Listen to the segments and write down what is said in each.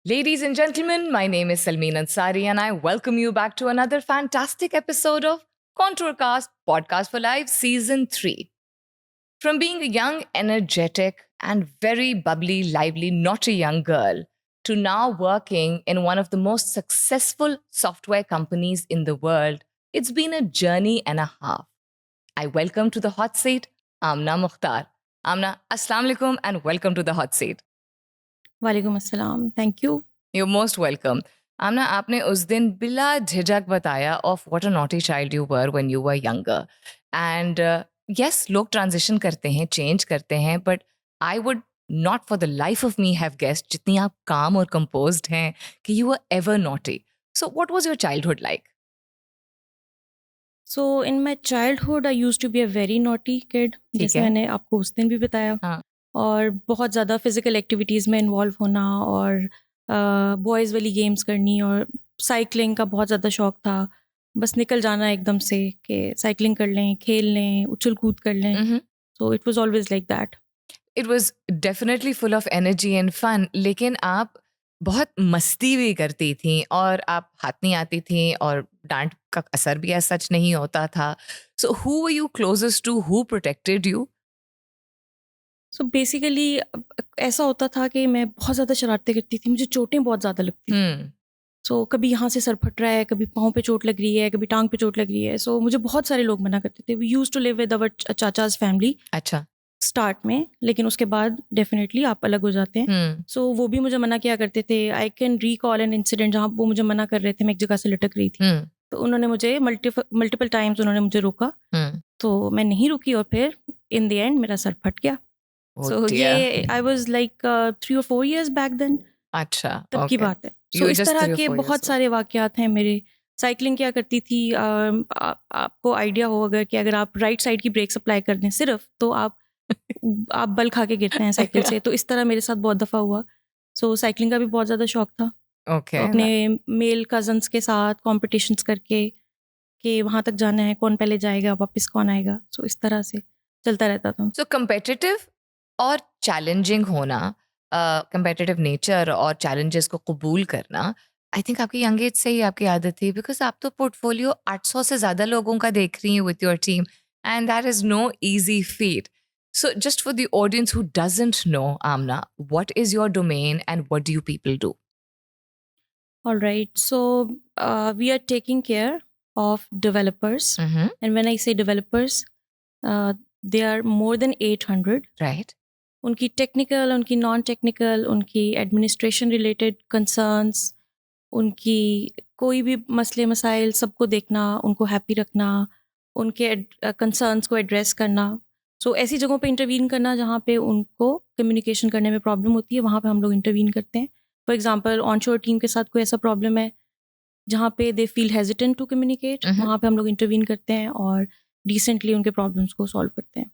Ladies and gentlemen, my name is Salmeen Ansari and I welcome you back to another fantastic episode of Contourcast Podcast for Life Season 3. From being a young, energetic, and very bubbly, lively, not a young girl, to now working in one of the most successful software companies in the world, it's been a journey and a half. I welcome to the hot seat Amna Mukhtar. Amna, Assalamu alaikum and welcome to the hot seat. वालेकुम अस्सलाम, thank you. You're most welcome. आमना, आपने उस दिन बिला झिझक बताया of what a naughty child you were when you were younger. And yes, लोग transition करते हैं, change करते हैं, but I would not for the life of me have guessed जितनी आप calm और composed हैं कि you were ever naughty. So what was your childhood like? So in my childhood I used to be a very naughty kid, ठीक जैसे है। मैंने आपको उस दिन भी बताया। हाँ। और बहुत ज़्यादा फिजिकल एक्टिविटीज़ में इन्वॉल्व होना और बॉयज़ वाली गेम्स करनी और साइकिलिंग का बहुत ज़्यादा शौक था। बस निकल जाना एकदम से कि साइकिलिंग कर लें, खेल लें, उछल कूद कर लें। Mm-hmm. So it was always like that. It was definitely full of energy and fun, लेकिन आप बहुत मस्ती भी करती थी और आप हाथ नहीं आती थी और डांट का असर भी ऐसा सच नहीं होता था. So who were you closest to? Who protected you? So basically ऐसा होता था कि मैं बहुत ज़्यादा शरारतें करती थी, मुझे चोटें बहुत ज़्यादा लगती थी। सो कभी यहाँ से सर फट रहा है, कभी पाँव पे चोट लग रही है, कभी टांग पे चोट लग रही है। सो मुझे बहुत सारे लोग मना करते थे। We use to live with our chacha's family अच्छा. स्टार्ट में, लेकिन उसके बाद डेफिनेटली आप अलग हो जाते हैं। सो वो भी मुझे मना किया करते थे। I can recall an incident जहाँ वो मुझे मना कर रहे थे, मैं एक जगह से लटक रही थी। तो उन्होंने मुझे मल्टीपल टाइम्स उन्होंने मुझे रोका, तो मैं नहीं रुकी और फिर इन द एंड मेरा सर फट गया। Oh so dear. ये I was like 3 or 4 years back then, अच्छा. तब की Okay. बात है। You सो were इस just तरह 3 or के 4 years बहुत old. सारे वाक़यात हैं मेरे। साइकिलिंग क्या करती थी, आपको आइडिया हो अगर कि अगर आप राइट साइड की ब्रेक्स अप्लाई कर दें सिर्फ, तो आप बल खा के गिरते हैं साइकिल से। तो इस तरह मेरे साथ बहुत दफ़ा हुआ। सो साइकिलिंग का भी बहुत ज़्यादा शौक था। तो Okay. अपने मेल कज़न्स के साथ कॉम्पिटिशन्स करके कि वहाँ तक जाना है, कौन पहले जाएगा, वापस कौन आएगा। सो इस तरह से चलता रहता था। So competitive और चैलेंजिंग होना, competitive नेचर और चैलेंजेस को कबूल करना, आई थिंक आपकी यंग एज से ही आपकी आदत थी, बिकॉज आप तो पोर्टफोलियो 800 से ज़्यादा लोगों का देख रही हैं with your team, and that is no easy feat. So just for the audience who doesn't know, Amna, what is your domain and what do you people do? All right. So we are taking care of developers. Mm-hmm. And when I say developers, they are more than 800. Right. उनकी technical, उनकी non technical, उनकी administration related concerns, उनकी कोई भी मसले मसाइल सबको देखना, उनको हैप्पी रखना, उनके कंसर्न्स को एड्रेस करना। सो ऐसी जगहों पे इंटरवीन करना जहाँ पे उनको कम्युनिकेशन करने में प्रॉब्लम होती है, वहाँ पे हम लोग इंटरवीन करते हैं। फॉर एग्जांपल ऑनशोर टीम के साथ कोई ऐसा प्रॉब्लम है जहाँ पे they feel hesitant to communicate, वहाँ पे हम लोग इंटरवीन करते हैं और डिसेंटली उनके प्रॉब्लम्स को सॉल्व करते हैं।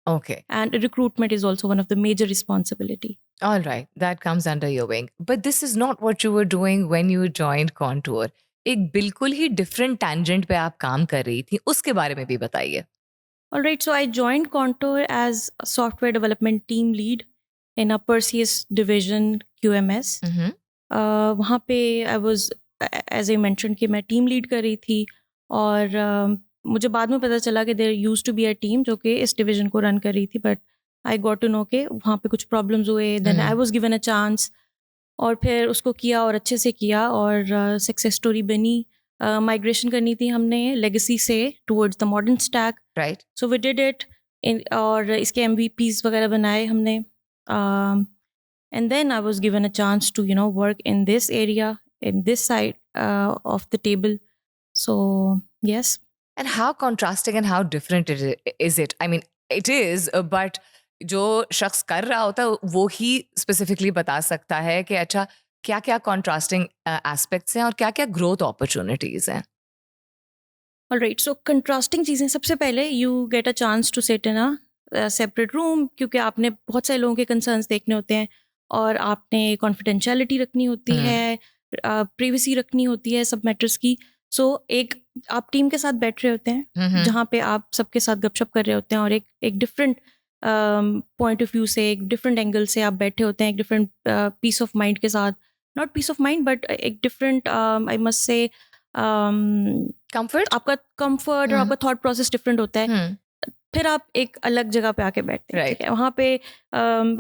Okay. And recruitment is also one of the major responsibility. All right, that comes under your wing. But this is not what you were doing when you joined Contour. एक बिल्कुल ही different tangent पे आप काम कर रही थी, उसके बारे में भी बताइए. All right, so I joined Contour as a software development team lead in a Perseus division QMS. वहाँ पे I was, as I mentioned, कि मैं टीम लीड कर रही थी और मुझे बाद में पता चला कि there used to be a team जो कि इस डिवीजन को रन कर रही थी, but I got to know के वहाँ पे कुछ प्रॉब्लम्स हुए। Then I was given a chance और फिर उसको किया और अच्छे से किया और सक्सेस स्टोरी बनी। माइग्रेशन करनी थी हमने लेगेसी से towards the modern stack, right. So we did it और इसके MVPs वगैरह बनाए हमने। And then I was given a chance to work in this area, in this side of the table. So yes. And how contrasting and how different is it? I mean, it is, but जो शख्स कर रहा होता है वो ही specifically बता सकता है कि अच्छा क्या क्या कॉन्ट्रास्टिंग एस्पेक्ट्स हैं और क्या क्या ग्रोथ अपॉर्चुनिटीज हैं. All right, so contrasting चीज़ें, सबसे पहले you get a chance to sit in a separate room, क्योंकि आपने बहुत सारे लोगों के concerns देखने होते हैं और आपने confidentiality रखनी होती है, privacy रखनी होती है सब मैटर्स की। सो एक आप टीम के साथ बैठ रहे होते हैं जहाँ पे आप सबके साथ गपशप कर रहे होते हैं और एक डिफरेंट पॉइंट ऑफ व्यू से, एक डिफरेंट एंगल से आप बैठे होते हैं, एक डिफरेंट पीस ऑफ माइंड के साथ not peace of mind but एक different I must say Comfort? आपका comfort और आपका thought process different होता है. फिर आप एक अलग जगह पे आके बैठते हैं, ठीक है. वहाँ पे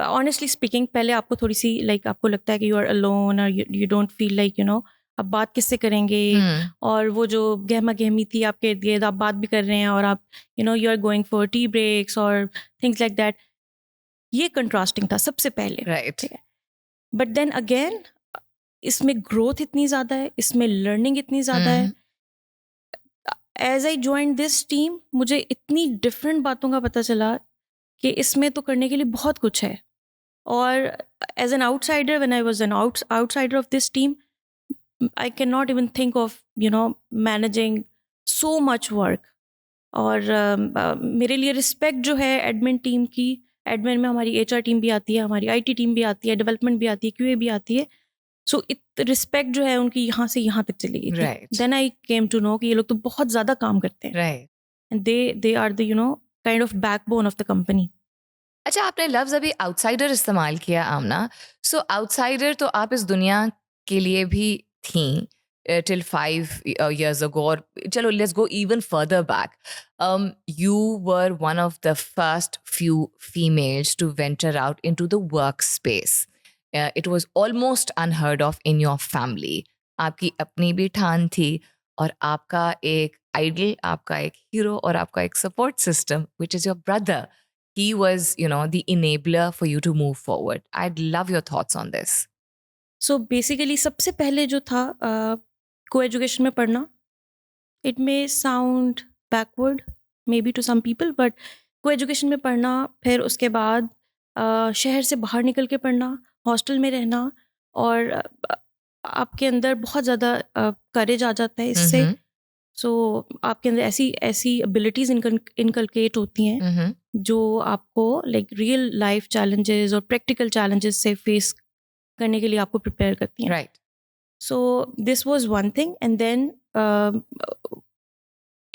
ऑनेस्टली स्पीकिंग पहले आपको थोड़ी सी लाइक आपको लगता है कि यू आर अलोन और you don't feel like you know आप बात किससे करेंगे. और वो जो गहमा गहमी थी आपके इर्द गिर्द, आप बात भी कर रहे हैं और आप you know you are going for tea breaks और थिंग्स लाइक दैट. ये कंट्रास्टिंग था सबसे पहले, राइट. बट देन अगेन इसमें ग्रोथ इतनी ज़्यादा है, इसमें लर्निंग इतनी ज़्यादा है. As I join this team मुझे इतनी डिफरेंट बातों का पता चला कि इसमें तो करने के लिए बहुत कुछ है. और as an outsider when I was an outsider of this team I can not even think of you know managing so much work. और मेरे लिए रिस्पेक्ट जो है एडमिन टीम की, एडमिन में हमारी HR टीम भी आती है, हमारी IT टीम भी आती है, डेवलपमेंट भी आती है, QA भी आती है. सो रिस्पेक्ट जो है उनकी यहाँ से यहाँ तक चली गई थी. Then I came to know कि ये लोग तो बहुत ज़्यादा काम करते हैं. Right. And they are the you know kind of backbone of the company. अच्छा, आपने लफ्ज़ अभी आउटसाइडर इस्तेमाल किया आमना. सो आउटसाइडर तो आप इस दुनिया के लिए भी थीं till 5 years ago, or chalo, let's go even further back. You were one of the first few females to venture out into the workspace. It was almost unheard of in your family. आपकी अपनी भी ठान थी और आपका एक idol, आपका एक हीरो और आपका एक support system, which is your brother. He was, you know, the enabler for you to move forward. I'd love your thoughts on this. So basically सबसे पहले जो था co-education में पढ़ना. It may sound backward maybe to some people, but co-education में पढ़ना, फिर उसके बाद शहर से बाहर निकल के पढ़ना, हॉस्टल में रहना, और आपके अंदर बहुत ज़्यादा करेज आ जाता है इससे. सो आपके अंदर ऐसी एबिलिटीज़ इनकलकेट होती हैं जो आपको लाइक रियल लाइफ चैलेंजेस और प्रैक्टिकल चैलेंजेस से फेस करने के लिए आपको प्रिपेयर करती हैं. Right. So this was one thing. And then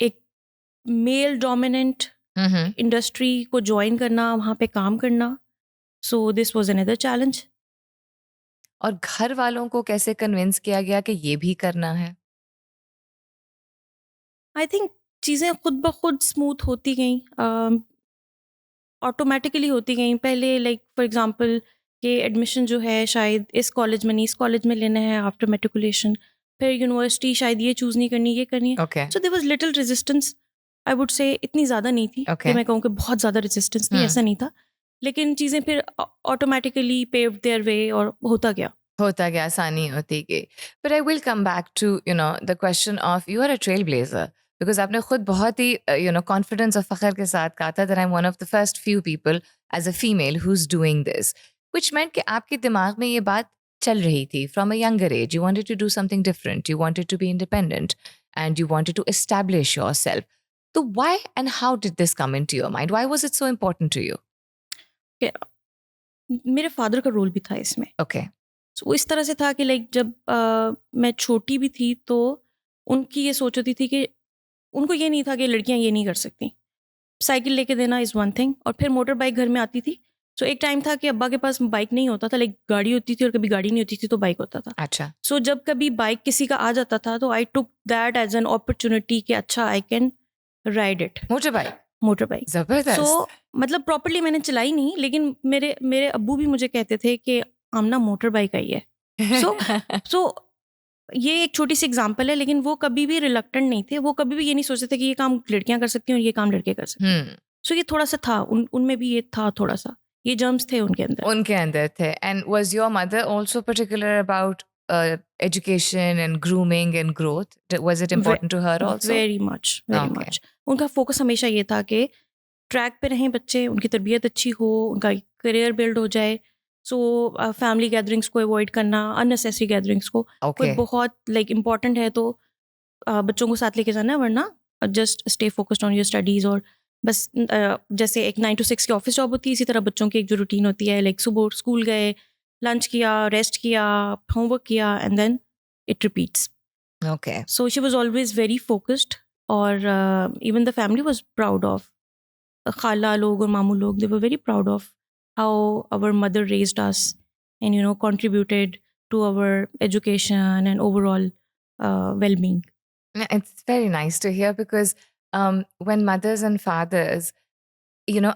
एक मेल डोमिनेंट इंडस्ट्री को ज्वाइन करना, वहाँ पे काम करना. So this was another challenge. और घर वालों को कैसे कन्विंस किया गया कि ये भी करना है? आई थिंक चीज़ें खुद ब खुद स्मूथ होती गई, ऑटोमेटिकली होती गई. पहले लाइक फॉर एग्जांपल कि एडमिशन जो है शायद इस कॉलेज में नहीं, इस कॉलेज में लेना है आफ्टर मेट्रिकुलेशन. फिर यूनिवर्सिटी शायद ये चूज़ नहीं करनी, ये करनी है. Okay. So there was little resistance. I would say इतनी ज़्यादा नहीं थी Okay. कि मैं कहूँ कि बहुत ज़्यादा रेजिस्टेंस थी, ऐसा नहीं था. लेकिन चीज़ें फिर ऑटोमेटिकली पेव्ड देयर वे और होता गया. आसानी होती गई. But I will come back to, you know, the question of you are a trailblazer. Because आपने खुद बहुत ही, you know, confidence और फ़ख्र के साथ कहा था that I'm one of the first few people as a female who's doing this. Which meant कि आपके दिमाग में ये बात चल रही थी from a younger age. You wanted to do something different. You wanted to be independent. And you wanted to establish yourself. So why and how did this come into your mind? Why was it so important to you? मेरे father का role भी था इसमें. Okay. So, इस तरह से था कि लाइक जब मैं छोटी भी थी तो उनकी ये सोच होती थी कि उनको ये नहीं था कि लड़कियां ये नहीं कर सकती. साइकिल लेके देना इज़ वन थिंग, और फिर मोटर बाइक घर में आती थी. सो एक टाइम था कि अब्बा के पास बाइक नहीं होता था, लाइक गाड़ी होती थी, और कभी गाड़ी नहीं होती थी तो बाइक होता था. अच्छा. सो जब कभी बाइक किसी का आ जाता था तो I took that as an opportunity कि अच्छा I can ride it. Motor bike. जबरदस्त. सो मतलब प्रॉपर्ली मैंने चलाई नहीं, लेकिन मेरे अब्बू भी मुझे कहते थे कि आमना मोटर बाइक आई है. सो ये एक छोटी सी एग्जांपल है, लेकिन वो कभी भी रिलक्टेंट नहीं थे. वो कभी भी ये नहीं सोचते थे कि ये काम लड़कियां कर सकती हैं और ये काम लड़के कर सकते हैं. सो ये थोड़ा सा था उनमें भी, ये था थोड़ा सा, ये जर्म्स थे उनके अंदर थे. And was your mother also particular about education and grooming and growth? Was it important to her also? Very much. उनका फोकस हमेशा ये था कि ट्रैक पे रहें बच्चे, उनकी तरबियत अच्छी हो, उनका करियर बिल्ड हो जाए. सो फैमिली गैदरिंग्स को अवॉइड करना, अननेसेसरी गैदरिंग्स को. कोई बहुत लाइक इम्पॉर्टेंट है तो बच्चों को साथ लेके जाना है, वरना just stay focused on your studies. और बस जैसे एक 9 to 6 की ऑफिस जॉब होती है, इसी तरह बच्चों की एक जो रूटीन होती है, लाइक सुबह स्कूल गए, लंच किया, रेस्ट किया, होमवर्क किया, and then it repeats. Okay. So she was always very focused. और even the family was proud of खाला लोग और मामू लोग. They were very proud of how our mother raised us and, you know, contributed to our education and overall well-being. It's very nice to hear because when mothers and fathers,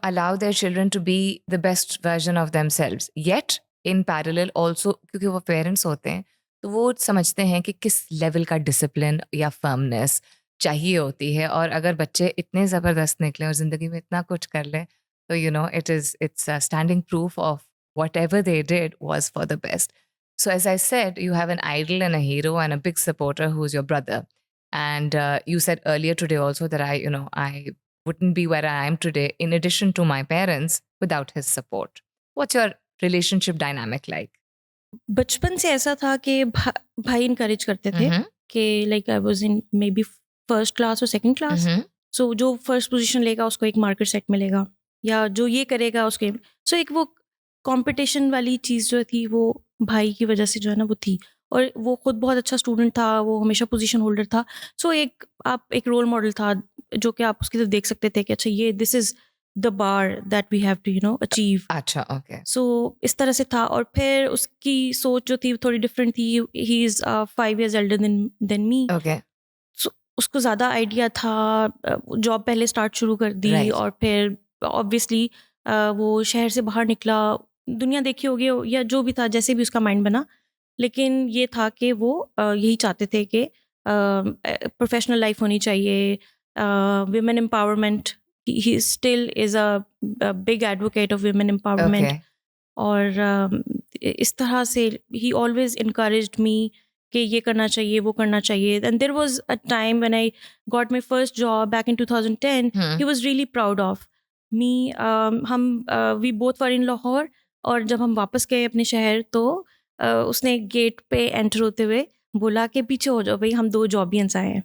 allow their children to be the best version of themselves, yet in parallel also, क्योंकि वो parents होते हैं, तो वो समझते हैं कि किस लेवल का डिसिप्लिन या फर्मनेस चाहिए होती है, और अगर बच्चे इतने ज़बरदस्त निकले और ज़िंदगी में इतना कुछ कर लें, तो it's a standing proof of whatever they did was for the best. So as I said, you have an idol and a hero and a big supporter who's your brother. And you said earlier today also that I wouldn't be where I am today in addition to my parents without his support. What's your relationship dynamic like? बचपन से ऐसा था कि भाई encourage करते थे कि like I was in may be first class और सेकंड क्लास, सो जो फर्स्ट पोजीशन लेगा उसको एक मार्कर सेट मिलेगा, या जो ये करेगा उसके, सो एक वो कंपटीशन वाली चीज़ जो थी वो भाई की वजह से जो है ना वो थी, और वो खुद बहुत अच्छा स्टूडेंट था, वो हमेशा पोजीशन होल्डर था, सो एक रोल मॉडल था जो कि आप उसकी तरफ देख सकते थे कि अच्छा ये this is the bar that we have to achieve. अच्छा, ओके. सो इस तरह से था, और फिर उसकी सोच जो थी थोड़ी डिफरेंट थी. He is 5 years elder than me. Okay. So उसको ज़्यादा आइडिया था, जॉब पहले स्टार्ट शुरू कर दी. Right. और फिर ऑब्वियसली वो शहर से बाहर निकला, दुनिया देखी होगी या जो भी था, जैसे भी उसका माइंड बना, लेकिन ये था कि वो यही चाहते थे कि प्रोफेशनल लाइफ होनी चाहिए, women empowerment. He still is a big advocate of women empowerment. Okay. और इस तरह से he always encouraged me कि ये करना चाहिए, वो करना चाहिए. And there was a time when I got my first job back in 2010. He was really proud of me. We both were in Lahore, और जब हम वापस गए अपने शहर तो उसने गेट पे एंटर होते हुए बोला कि पीछे हो जाओ भाई, हम 2 जॉबियंस आए हैं.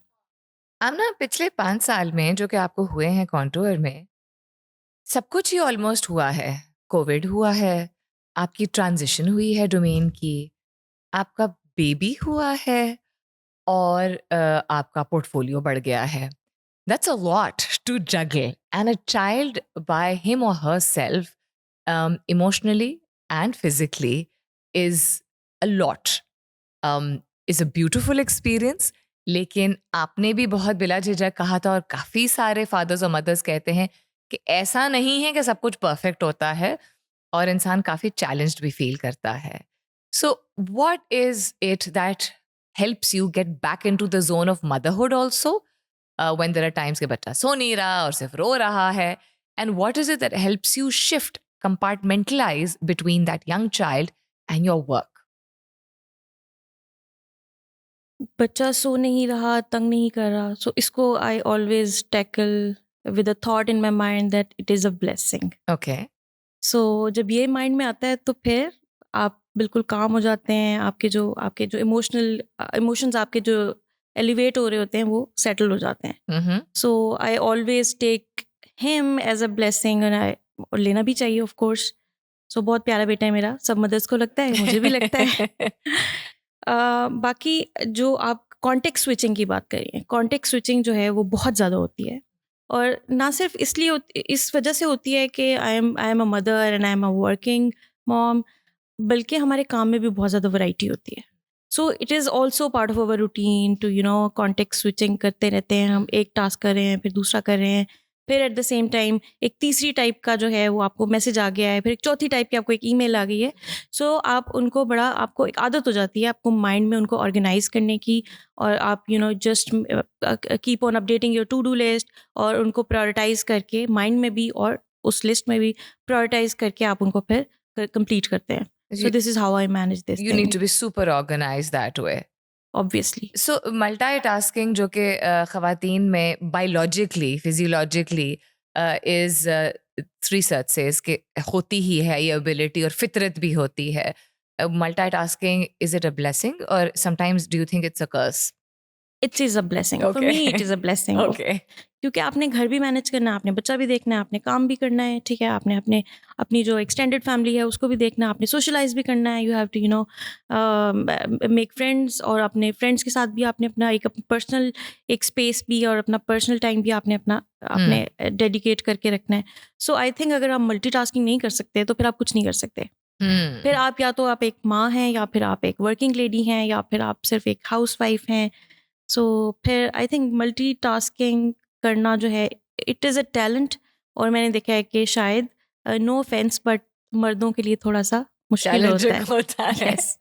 अब ना पिछले 5 साल में जो कि आपको हुए हैं कॉन्टूर में, सब कुछ ही ऑलमोस्ट हुआ है. कोविड हुआ है, आपकी ट्रांजिशन हुई है डोमेन की, आपका बेबी हुआ है, और आपका पोर्टफोलियो बढ़ गया है. That's a lot to juggle, and a child by him or herself, emotionally and physically, is a lot. Is a beautiful experience. लेकिन आपने भी बहुत बिला झिझक कहा था, और काफ़ी सारे फादर्स और मदर्स कहते हैं कि ऐसा नहीं है कि सब कुछ परफेक्ट होता है, और इंसान काफ़ी चैलेंज्ड भी फील करता है. So what is it that helps you get back into the zone of motherhood also when there are times के बच्चा सो नहीं रहा और सिर्फ रो रहा है, and what is it that helps you shift, compartmentalise between that young child and your work? बच्चा सो नहीं रहा, तंग नहीं कर रहा, सो इसको I always tackle with a thought in my mind that it is a blessing. Okay. So जब ये माइंड में आता है तो फिर आप बिल्कुल काम हो जाते हैं, आपके जो इमोशंस आपके जो एलिवेट हो रहे होते हैं वो सेटल हो जाते हैं. So I always take him as a blessing, और लेना भी चाहिए ऑफ कोर्स. सो बहुत प्यारा बेटा है मेरा, सब मदर्स को लगता है, मुझे भी लगता है. बाकी जो आप कॉन्टेक्स्ट स्विचिंग की बात करिए, कॉन्टेक्स्ट स्विचिंग जो है वो बहुत ज़्यादा होती है, और ना सिर्फ इस वजह से होती है कि I am a mother and I am a working mom, बल्कि हमारे काम में भी बहुत ज़्यादा वैरायटी होती है. So it is also part of our routine to context switching करते रहते हैं. हम एक टास्क कर रहे हैं, फिर दूसरा कर रहे हैं, फिर एट द सेम टाइम एक तीसरी टाइप का जो है वो आपको मैसेज आ गया है, फिर एक चौथी टाइप की आपको एक ईमेल आ गई है. सो आप उनको आपको एक आदत हो जाती है आपको माइंड में उनको ऑर्गेनाइज करने की, और आप just keep on updating your to do list, और उनको प्रायोरिटाइज करके माइंड में भी और उस लिस्ट में भी प्रायोरिटाइज करके आप उनको फिर कंप्लीट करते हैं. So this is how I manage this You thing. need to be super organized that way. Obviously. So multitasking जो कि ख़वातीन में biologically, physiologically is research says कि होती ही है ये ability, और फितरत भी होती है. Multitasking, is it a blessing or sometimes do you think it's a curse? It is a blessing. For Okay. me, it is a blessing. Okay. क्योंकि आपने घर भी मैनेज करना है, आपने बच्चा भी देखना है, आपने काम भी करना है, ठीक है, आपने अपनी जो एक्सटेंडेड फैमिली है उसको भी देखना है, आपने सोशलाइज भी करना है, you have to make friends, और अपने फ्रेंड्स के साथ भी आपने अपना एक पर्सनल एक स्पेस भी और अपना पर्सनल टाइम भी आपने डेडिकेट करके रखना है. सो आई थिंक अगर आप मल्टीटास्किंग नहीं कर सकते तो फिर आप कुछ नहीं कर सकते. फिर आप या तो आप एक माँ हैं, या फिर आप एक वर्किंग लेडी हैं, या फिर आप सिर्फ एक हाउस वाइफ हैं. सो फिर आई थिंक मल्टीटास्किंग करना जो है, इट इज़ अ टैलेंट. और मैंने देखा है कि शायद, नो ऑफेंस, बट मर्दों के लिए थोड़ा सा मुश्किल होता challenging है. hota hai. Yes.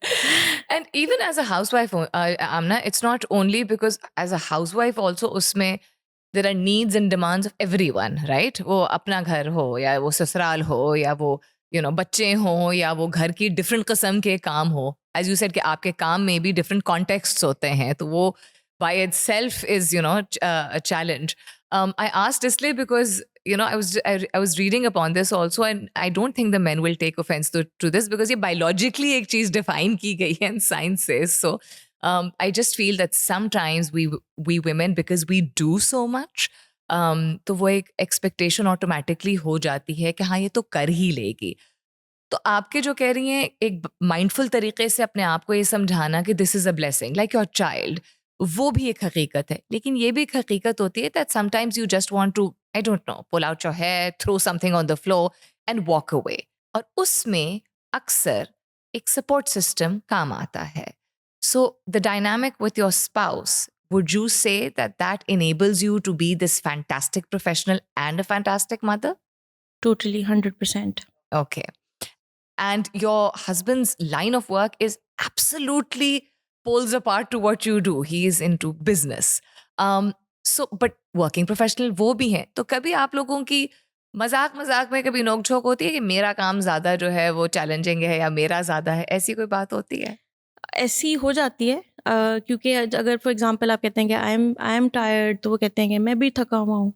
And even as a housewife, Amna, it's not only because as a housewife also usme there are needs and demands of everyone, right? वो अपना घर हो या वो ससुराल हो या वो बच्चे हो या वो घर की डिफरेंट किस्म के काम हो. As you said कि आपके काम में भी different contexts होते हैं, तो वो by itself is a challenge. I asked इसलिए because I was reading upon this also, and I don't think the men will take offense to this because ये biologically एक चीज define की गई है and science says so. I just feel that sometimes we women, because we do so much, तो वो एक expectation automatically हो जाती है कि हाँ ये तो कर ही लेगी. तो आपके जो कह रही हैं एक माइंडफुल तरीके से अपने आप को ये समझाना कि this is a blessing like your child, वो भी एक हकीकत है. लेकिन ये भी एक हकीकत होती है that sometimes you just want to, I don't know, pull out your hair, throw something on the floor and walk away. और उसमें अक्सर एक सपोर्ट सिस्टम काम आता है. So the dynamic with your spouse, would you say that enables you to be this fantastic professional and a fantastic mother? Totally, 100%. Okay. And your husband's line of work is absolutely poles apart to what you do. He is into business. But working professional वो भी है. तो कभी आप लोगों की मजाक में कभी नोक-झोंक होती है कि मेरा काम ज़्यादा जो है वो चैलेंजिंग है या मेरा ज़्यादा है, ऐसी कोई बात होती है? ऐसी हो जाती है, क्योंकि अगर फॉर एग्जांपल आप कहते हैं कि आई एम टायर्ड, तो वो कहते हैं कि मैं भी थका हुआ हूँ.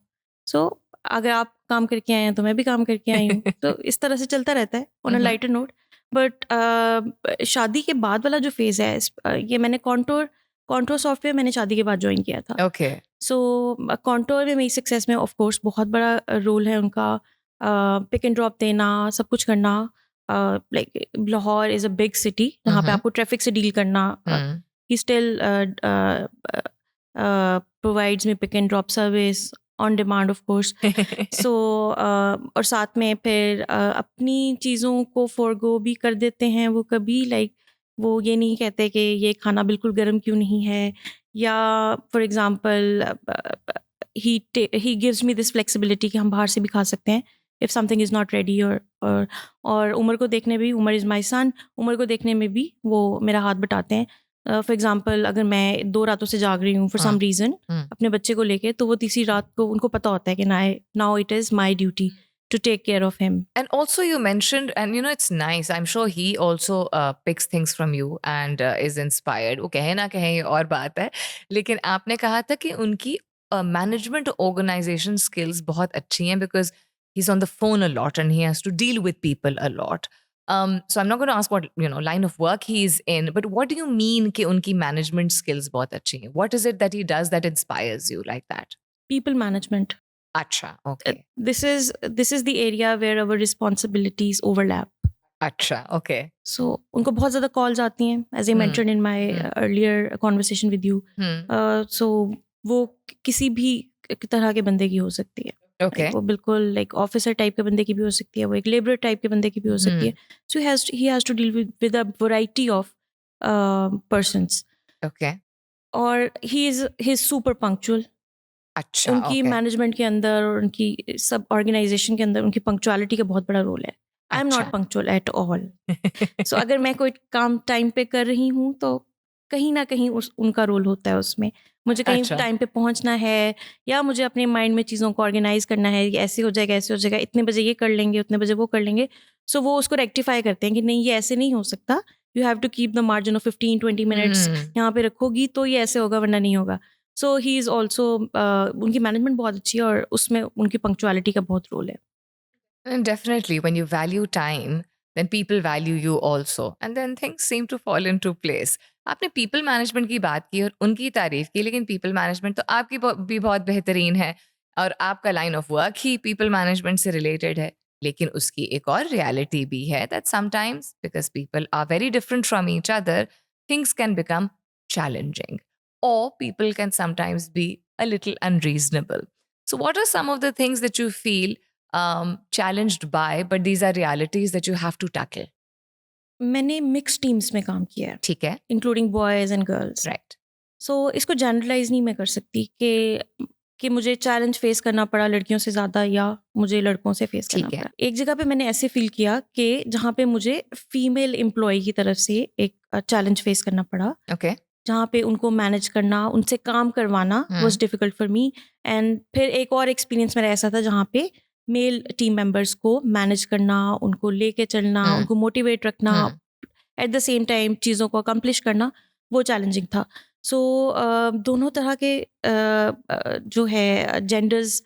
सो अगर आप काम करके आए हैं तो मैं भी काम करके आई हूँ. तो इस तरह से चलता रहता है on a lighter note. But शादी के बाद वाला जो फेज़ है, ये मैंने कॉन्टोर सॉफ्टवेयर मैंने शादी के बाद ज्वाइन किया था. ओके. सो कॉन्टोर में मेरी सक्सेस में ऑफ कोर्स बहुत बड़ा रोल है उनका. पिक एंड ड्रॉप देना, सब कुछ करना. Like Lahore is a big city जहाँ पे आपको ट्रैफिक से डील करना. He still provides me pick and drop service on demand of course. So और साथ में फिर अपनी चीज़ों को फॉरगो भी कर देते हैं वो कभी. लाइक वो ये नहीं कहते कि ये खाना बिल्कुल गर्म क्यों नहीं है, या for example he gives me this flexibility कि हम बाहर से भी खा सकते हैं if something is not ready. और उमर को देखने भी, उमर इज़ माई सन, उमर को देखने में भी वो मेरा हाथ बटाते हैं. फॉर एग्जांपल अगर मैं 2 रातों से जाग रही हूँ फॉर सम रीज़न अपने बच्चे को लेके, तो वो तीसरी रात को उनको पता होता है कि now it is my duty to take care of him. And also you mentioned, and it's nice, I'm sure he also picks things from you and is inspired. वो कहे ना कहे ये और बात है, लेकिन आपने कहा था कि उनकी management organization skills बहुत अच्छी हैं because he's on the phone a lot and he has to deal with people a lot. So I'm not going to ask what line of work he's in, but what do you mean कि उनकी management skills बहुत अच्छी हैं? What is it that he does that inspires you like that? People management. अच्छा, okay. This is the area where our responsibilities overlap. अच्छा, okay. So उनको बहुत ज़्यादा calls आती हैं, as I mentioned in my earlier conversation with you. So वो किसी भी तरह के बंदे की हो सकती है. Okay. Like, वो बिल्कुल like officer type के बंदे की भी हो सकती है, वो एक laborer type के बंदे की भी हो सकती है. So he has to deal with a variety of persons. Okay. और he's super punctual. अच्छा, उनकी okay. मैनेजमेंट के अंदर और उनकी सब ऑर्गेनाइजेशन के अंदर उनकी पंक्चुअलिटी का बहुत बड़ा रोल है. I am not punctual at all. So अगर मैं कोई काम टाइम पे कर रही हूँ तो कहीं ना कहीं उनका रोल होता है उसमें. मुझे कहीं टाइम पे पहुँचना है, या मुझे अपने माइंड में चीज़ों को ऑर्गेनाइज करना है, ऐसे हो जाएगा ऐसे हो जाएगा, इतने बजे ये कर लेंगे उतने बजे वो कर लेंगे. सो वो उसको रेक्टिफाई करते हैं कि नहीं ये ऐसे नहीं हो सकता, you have to keep the margin of 15-20 minutes यहाँ पे रखोगी तो ये ऐसे होगा वरना नहीं होगा. सो ही इज़ ऑल्सो, उनकी मैनेजमेंट बहुत अच्छी है और उसमें उनकी पंक्चुअलिटी का बहुत रोल है. And definitely, when you value time, then people value you also. And then things seem to fall into place. आपने people management की बात की और उनकी तारीफ की, लेकिन people management तो आपकी भी बहुत बेहतरीन है और आपका line of work he people management से related है. लेकिन उसकी एक और reality भी है that sometimes, because people are very different from each other, things can become challenging. Or people can sometimes be a little unreasonable. So what are some of the things that you feel challenged by, but these are realities that you have to tackle? मैंने mix teams में काम किया है, ठीक है, including boys and girls. Right, so इसको generalise नहीं मैं कर सकती कि मुझे चैलेंज फेस करना पड़ा लड़कियों से ज़्यादा या मुझे लड़कों से फेस करना ठीक है। पड़ा। एक जगह पे मैंने ऐसे फील किया कि जहाँ पे मुझे फीमेल एम्प्लॉय की तरफ से एक चैलेंज फेस करना पड़ा, ओके, जहाँ पे उनको मैनेज करना, उनसे काम करवाना was difficult for me. And फिर एक और एक्सपीरियंस मेरा ऐसा था जहाँ पे मेल टीम मेंबर्स को मैनेज करना, उनको लेके चलना, उनको मोटिवेट रखना, एट द सेम टाइम चीज़ों को अकम्प्लिश करना, वो चैलेंजिंग था। सो दोनों तरह के जो है जेंडर्स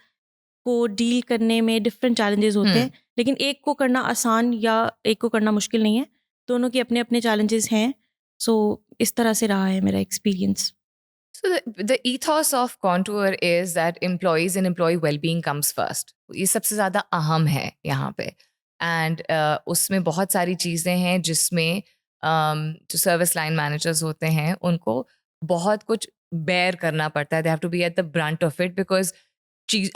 को डील करने में डिफरेंट चैलेंजेस होते हैं, लेकिन एक को करना आसान या एक को करना मुश्किल नहीं है, दोनों के अपने अपने चैलेंजेस हैं। सो इस तरह से रहा है मेरा experience. So the ethos of Contour is that employees and employee well-being comes first. ये सबसे ज़्यादा अहम है यहाँ पे, एंड उसमें बहुत सारी चीज़ें हैं जिसमें जो सर्विस लाइन मैनेजर्स होते हैं उनको बहुत कुछ बेयर करना पड़ता है. They have to be at the brunt of it because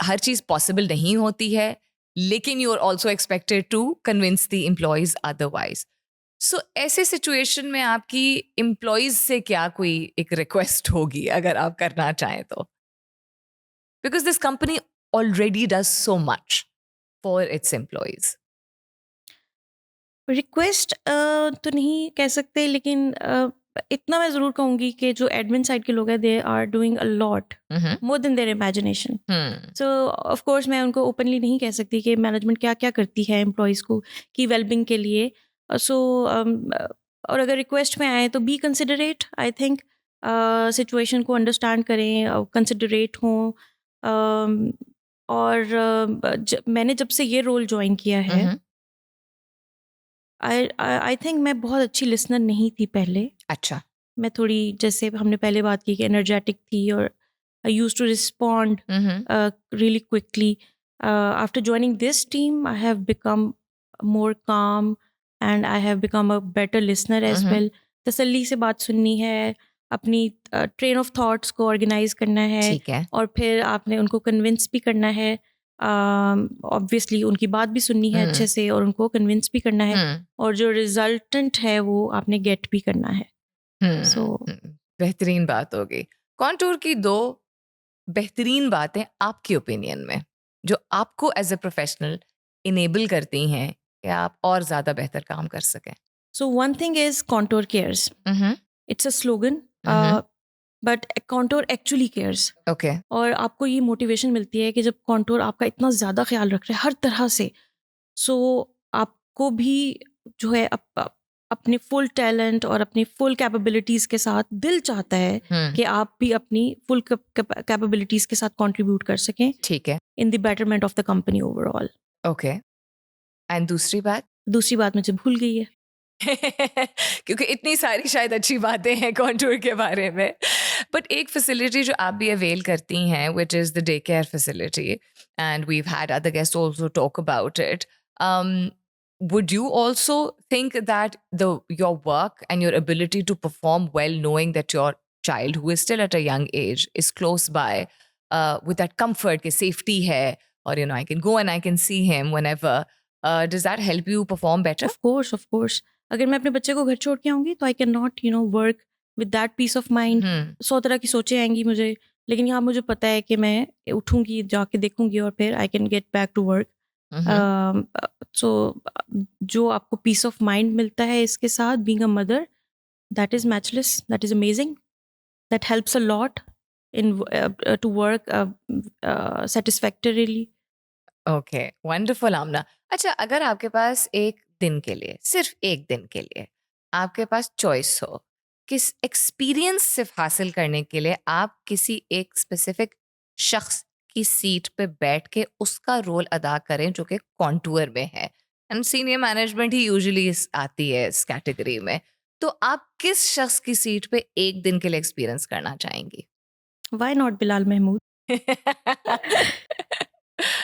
हर चीज़ पॉसिबल नहीं होती है, लेकिन you are also expected to convince the employees otherwise. So ऐसे सिचुएशन में आपकी एम्प्लॉयज से क्या कोई एक रिक्वेस्ट होगी अगर आप करना चाहें तो? Because this company already does so much for its employees. Request तो नहीं कह सकते, लेकिन इतना मैं ज़रूर कहूँगी कि जो एडमिन साइड के लोग हैं they are doing a lot more than their imagination. So of course मैं उनको ओपनली नहीं कह सकती कि मैनेजमेंट क्या क्या करती है एम्प्लॉयज़ को की वेलबिंग के लिए. सो और अगर रिक्वेस्ट में आए तो be considerate. I think situation को अंडरस्टैंड करें, कंसिडरेट हों. और मैंने जब से ये रोल ज्वाइन किया है, आई थिंक मैं बहुत अच्छी लिसनर नहीं थी पहले. अच्छा, मैं थोड़ी, जैसे हमने पहले बात की कि एनर्जेटिक थी और I used to respond really quickly. After joining this team, I have become more calm and I have become a better listener as well. तसल्ली से बात सुननी है, अपनी ट्रेन ऑफ थॉट्स को ऑर्गेनाइज करना है, ठीक है. और फिर आपने उनको कन्विंस भी करना है. ऑब्वियसली उनकी बात भी सुननी है अच्छे से और उनको कन्विंस भी करना है, और जो रिजल्टेंट है वो आपने गेट भी करना है. सो बेहतरीन बात होगी. कॉन्टूर की 2 बेहतरीन बातें आपके ओपिनियन में जो आपको एज अ प्रोफेशनल इनेबल करती हैं कि आप और ज़्यादा बेहतर काम कर सकें. one thing is Contour cares. It's a slogan, but Contour actually cares. Okay, और आपको ये मोटिवेशन मिलती है कि जब Contour आपका इतना ज़्यादा ख्याल रख रहा है हर तरह से, सो आपको भी जो है अपने फुल टैलेंट और अपनी फुल कैपेबिलिटीज़ के साथ दिल चाहता है कि आप भी अपनी फुल कैपेबिलिटीज़ के साथ कंट्रीब्यूट कर सकें ठीक है, in the betterment of the company overall. Okay. And दूसरी बात मुझे भूल गई है. क्योंकि इतनी सारी शायद अच्छी बातें हैं कॉन्टूर के बारे में, बट एक फैसिलिटी जो आप भी अवेल करती हैं which is the day care facility, and we have had other guest also talk about it. Would you also think that your work and your ability to perform well, knowing that your child, who is still at a young age, is close by, with that comfort, कि safety है, or I can go and I can see him whenever, does that help you perform better? Of course. अगर मैं अपने बच्चे को घर छोड़ के आऊँगी तो I can not work with that peace of mind. 100 तरह की सोचें आएंगी मुझे, लेकिन यहाँ मुझे पता है कि मैं उठूँगी, जाके देखूँगी और फिर I can get back to work. So जो आपको पीस ऑफ माइंड मिलता है इसके साथ being a mother, that is matchless, that is amazing, that helps a lot in to work satisfactorily. Okay, wonderful Amna. अच्छा, अगर आपके पास एक दिन के लिए, सिर्फ एक दिन के लिए आपके पास चॉइस हो, किस एक्सपीरियंस सिर्फ हासिल करने के लिए आप किसी एक स्पेसिफिक शख्स की सीट पे बैठ के उसका रोल अदा करें जो कि कॉन्टूर में है, and senior management he usually आती है इस कैटेगरी में, तो आप किस शख्स की सीट पे एक दिन के लिए एक्सपीरियंस करना चाहेंगी? Why not Bilal Mahmood.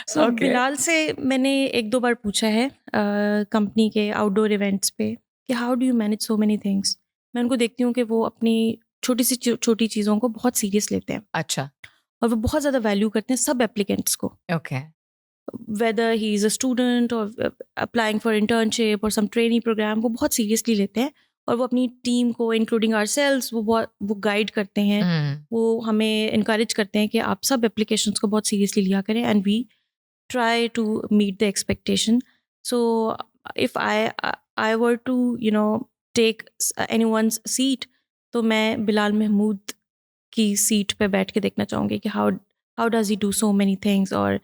So Bilal से मैंने 1-2 बार पूछा है कंपनी के आउटडोर इवेंट्स पे कि how do you manage so many things. मैं उनको देखती हूँ कि वो अपनी छोटी चीज़ों को बहुत सीरियस लेते हैं. अच्छा, और वो बहुत ज़्यादा वैल्यू करते हैं सब एप्लीकेंट्स को. Okay. whether he is a student or applying for internship or some trainee program, वो बहुत seriously लेते हैं और वो अपनी टीम को including ourselves वो गाइड करते हैं, वो हमें encourage करते हैं कि आप सब applications को बहुत seriously लिया करें and we try to meet the expectation. So if I were to take anyone's seat, तो मैं बिलाल महमूद की सीट पे बैठ के देखना चाहूँगी कि how does he do so many things or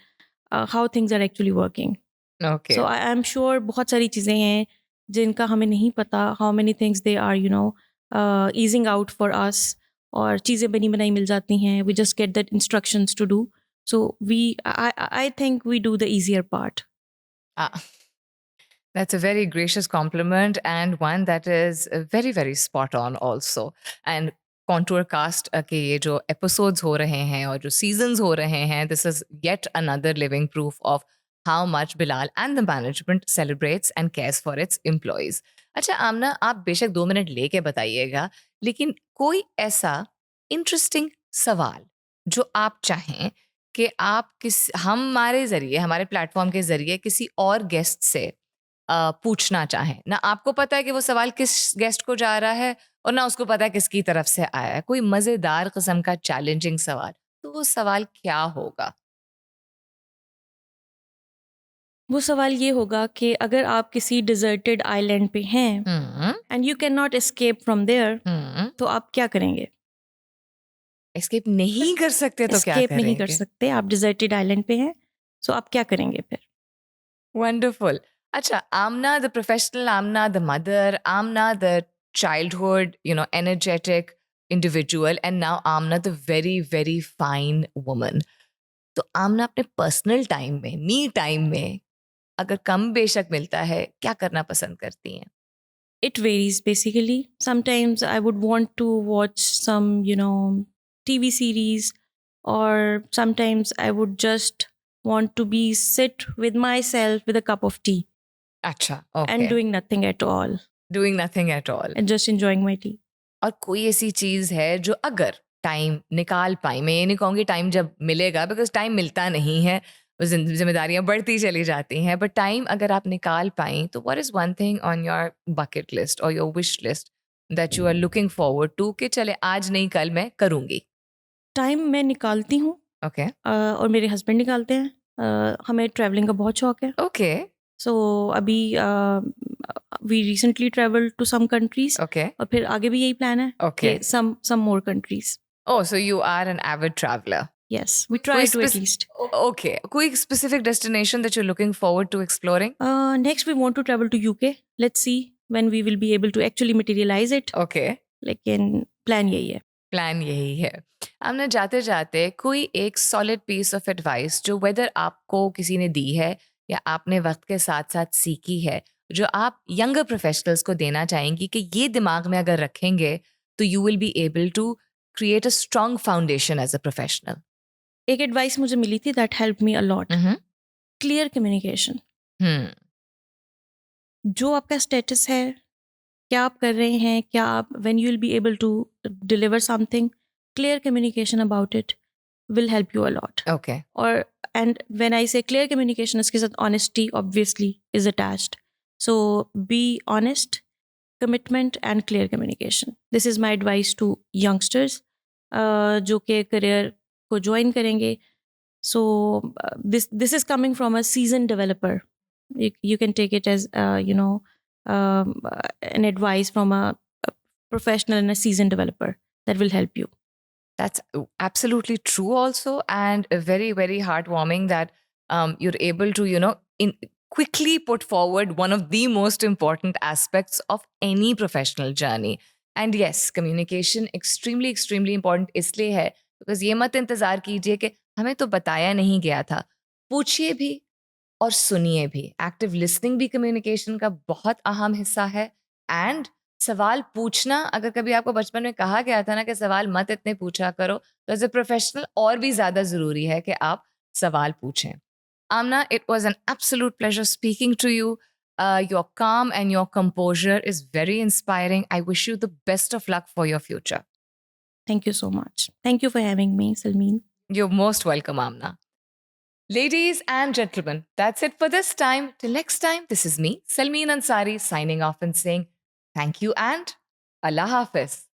how things are actually working. Okay. So I am sure बहुत सारी चीज़ें हैं जिनका हमें नहीं पता, how many things they are easing out for us, और चीज़ें बनी बनाई मिल जाती हैं, we just get the instructions to do. So I think we do the easier part. That's a very gracious compliment and one that is very, very spot on also. And Contour Cast के ये जो episodes हो रहे हैं और जो seasons हो रहे हैं, this is yet another living proof of how much Bilal and the management celebrates and cares for its employees. अच्छा आमना, आप बेशक 2 मिनट लेके बताइएगा, लेकिन कोई ऐसा इंटरेस्टिंग सवाल जो आप चाहें कि आप हमारे जरिए, हमारे प्लेटफॉर्म के जरिए किसी और गेस्ट से पूछना चाहें, ना आपको पता है कि वो सवाल किस गेस्ट को जा रहा है और ना उसको पता है किसकी तरफ से आया है, कोई मजेदार किस्म का चैलेंजिंग सवाल, तो वो सवाल क्या होगा? वो सवाल ये होगा कि अगर आप किसी डिजर्टेड आइलैंड पे हैं and you can not escape from there, तो आप क्या करेंगे? एस्केप नहीं कर सकते तो क्या एस्केप करेंगे? नहीं कर सकते, आप डिजर्टेड आइलैंड पे हैं, सो आप क्या करेंगे फिर? वंडरफुल. अच्छा, Amna the professional, Amna the mother, Amna the childhood, energetic individual, and now Amna the very, very fine woman. तो आमना अपने पर्सनल टाइम में, मी टाइम में, अगर कम बेशक मिलता है, क्या करना पसंद करती हैं? It varies basically. Sometimes I would want to watch some, TV series, or sometimes I would just want to be sit with myself with a cup of tea अच्छा, okay. and doing nothing at all Doing nothing at all. and just enjoying my tea. और कोई ऐसी चीज़ है जो अगर time निकाल पाई, मैं ये नहीं कहूँगी टाइम जब मिलेगा, बिकॉज टाइम मिलता नहीं है, जिम्मेदारियां बढ़ती चली जाती हैं, बट टाइम अगर आप निकाल पाई तो what is one thing on your bucket list और your wish list that you are looking forward to कि चले आज नहीं कल मैं करूँगी? टाइम मैं निकालती हूँ, ओके. और मेरे हस्बैंड निकालते हैं. हमें ट्रैवलिंग का बहुत शौक है. ओके. सो अभी we recently travelled to some countries. Okay. और फिर आगे भी यही प्लान है Okay. कि some more countries. Oh, so you are an avid traveler. Yes, we try to at least. Okay. कोई specific destination that you're looking forward to exploring? Next we want to travel to UK. Let's see when we will be able to actually materialize it. Okay. लेकिन plan यही है. Plan यही है. हमने जाते जाते कोई एक सॉलिड पीस ऑफ एडवाइस जो वेदर आपको किसी ने दी है या आपने वक्त के साथ साथ सीखी है, जो आप यंगर प्रोफेशनल्स को देना चाहेंगी कि ये दिमाग में अगर रखेंगे तो you will be able to create a strong foundation as a professional? एक एडवाइस मुझे मिली थी that help me a lot. Clear communication. जो आपका स्टेटस है, क्या आप कर रहे हैं, क्या आप when you will be able to deliver something, clear communication about it will help you a lot. Okay. And when I say clear communication, इसके साथ honesty obviously is attached. So be honest, commitment and clear communication. This is my advice to youngsters जो के career को join करेंगे. So this is coming from a seasoned developer. You can take it as an advice from a professional and a seasoned developer that will help you. That's absolutely true also, and very, very heartwarming that you're able to, quickly put forward one of the most important aspects of any professional journey. And yes, communication extremely, extremely important इसलिए है because ये मत इंतज़ार कीजिए कि हमें तो बताया नहीं गया था. पूछिए भी और सुनिए भी. Active listening भी communication का बहुत अहम हिस्सा है. And सवाल पूछना, अगर कभी आपको बचपन में कहा गया था ना कि सवाल मत इतने पूछा करो, तो एज ए प्रोफेशनल और भी ज़्यादा ज़रूरी है कि आप सवाल पूछें. Amna, it was an absolute pleasure speaking to you. Your calm and your composure is very inspiring. I wish you the best of luck for your future. Thank you so much. Thank you for having me, Salmeen. You're most welcome, Amna. Ladies and gentlemen, that's it for this time. Till next time, this is me, Salmeen Ansari, signing off and saying thank you and Allah Hafiz.